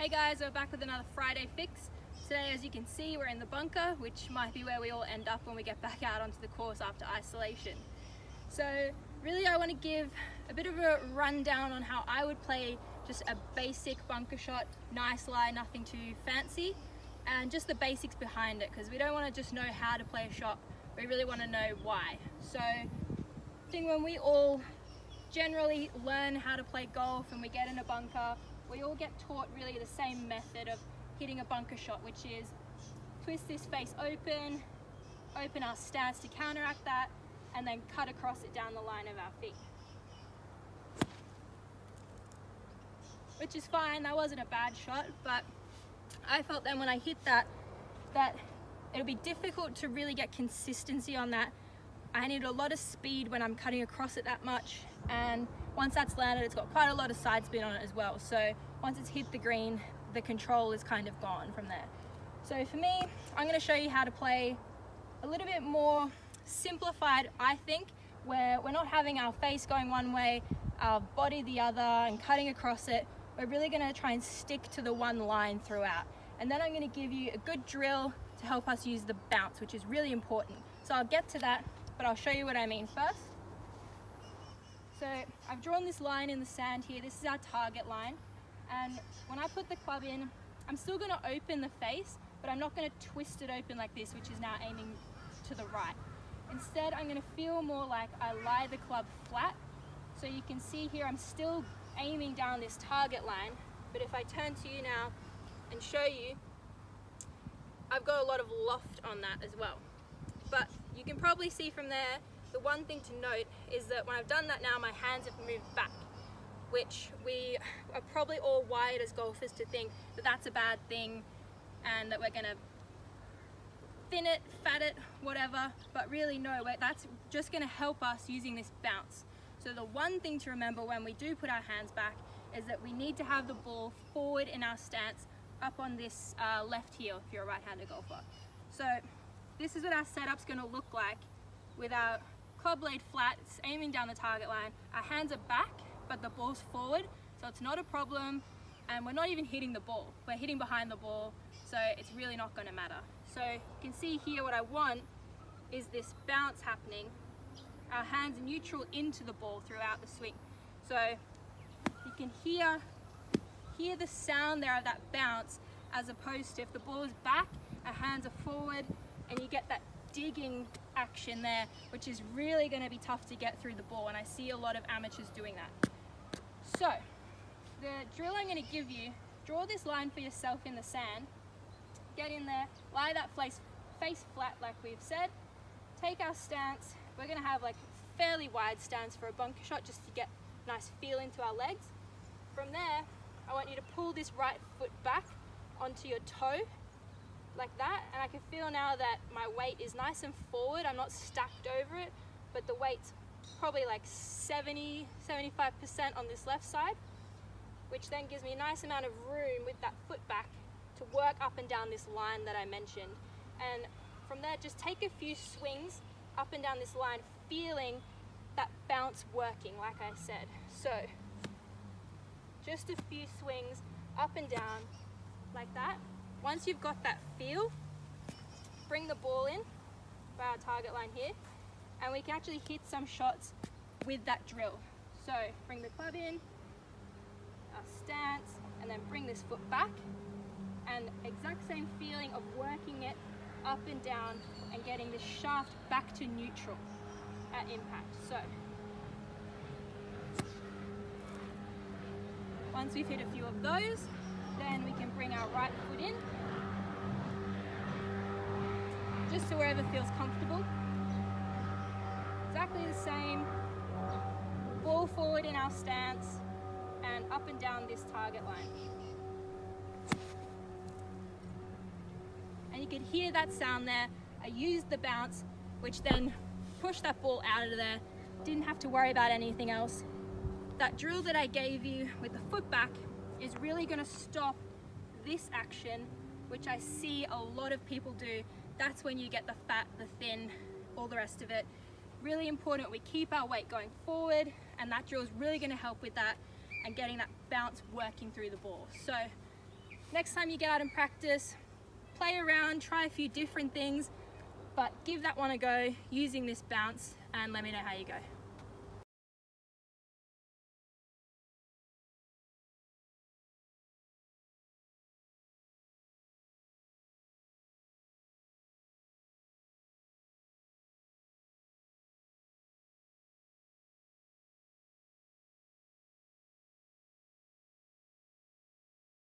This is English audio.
Hey guys, we're back with another Friday fix. Today, as you can see, we're in the bunker, which might be where we all end up when we get back out onto the course after isolation. So really I want to give a bit of a rundown on how I would play just a basic bunker shot, nice lie, nothing too fancy, and just the basics behind it, because we don't want to just know how to play a shot, we really want to know why. So I think when we all generally learn how to play golf and we get in a bunker, we all get taught really the same method of hitting a bunker shot, which is twist this face open our stance to counteract that, and then cut across it down the line of our feet. Which is fine, that wasn't a bad shot, but I felt then when I hit that it'll be difficult to really get consistency on that. I need a lot of speed when I'm cutting across it that much, and once that's landed, it's got quite a lot of side spin on it as well. So once it's hit the green, the control is kind of gone from there. So for me, I'm going to show you how to play a little bit more simplified, I think, where we're not having our face going one way, our body the other, and cutting across it. We're really going to try and stick to the one line throughout. And then I'm going to give you a good drill to help us use the bounce, which is really important. So I'll get to that, but I'll show you what I mean first. So I've drawn this line in the sand here. This is our target line. And when I put the club in, I'm still going to open the face, but I'm not going to twist it open like this, which is now aiming to the right. Instead, I'm going to feel more like I lie the club flat. So you can see here, I'm still aiming down this target line, but if I turn to you now and show you, I've got a lot of loft on that as well. But you can probably see from there, the one thing to note is that when I've done that now, my hands have moved back, which we are probably all wired as golfers to think that that's a bad thing and that we're going to thin it, fat it, whatever, but really no, that's just going to help us using this bounce. So the one thing to remember when we do put our hands back is that we need to have the ball forward in our stance up on this left heel if you're a right-handed golfer. So this is what our setup's going to look like with our club blade flat, it's aiming down the target line. Our hands are back, but the ball's forward, so it's not a problem, and we're not even hitting the ball. We're hitting behind the ball, so it's really not going to matter. So you can see here what I want is this bounce happening. Our hands are neutral into the ball throughout the swing. So you can hear the sound there of that bounce, as opposed to if the ball is back, our hands are forward, and you get that digging action there, which is really going to be tough to get through the ball, and I see a lot of amateurs doing that. So the drill I'm going to give you, draw this line for yourself in the sand, get in there, lie that face flat like we've said, take our stance. We're going to have like fairly wide stance for a bunker shot just to get a nice feel into our legs. From there, I want you to pull this right foot back onto your toe like that, and I can feel now that my weight is nice and forward. I'm not stacked over it, but the weight's probably like 70-75% on this left side, which then gives me a nice amount of room with that foot back to work up and down this line that I mentioned. And from there, just take a few swings up and down this line, feeling that bounce working, like I said. So just a few swings up and down like that. Once you've got that feel, bring the ball in by our target line here, and we can actually hit some shots with that drill. So bring the club in, our stance, and then bring this foot back, and exact same feeling of working it up and down and getting the shaft back to neutral at impact. So once we've hit a few of those, then we can bring our right foot in, just to wherever feels comfortable. Exactly the same, ball forward in our stance, and up and down this target line. And you can hear that sound there. I used the bounce, which then pushed that ball out of there. Didn't have to worry about anything else. That drill that I gave you with the foot back is really going to stop this action, which I see a lot of people do. That's when you get the fat, the thin, all the rest of it. Really important we keep our weight going forward, and that drill is really going to help with that and getting that bounce working through the ball. So next time you get out and practice, play around, try a few different things, but give that one a go using this bounce and let me know how you go.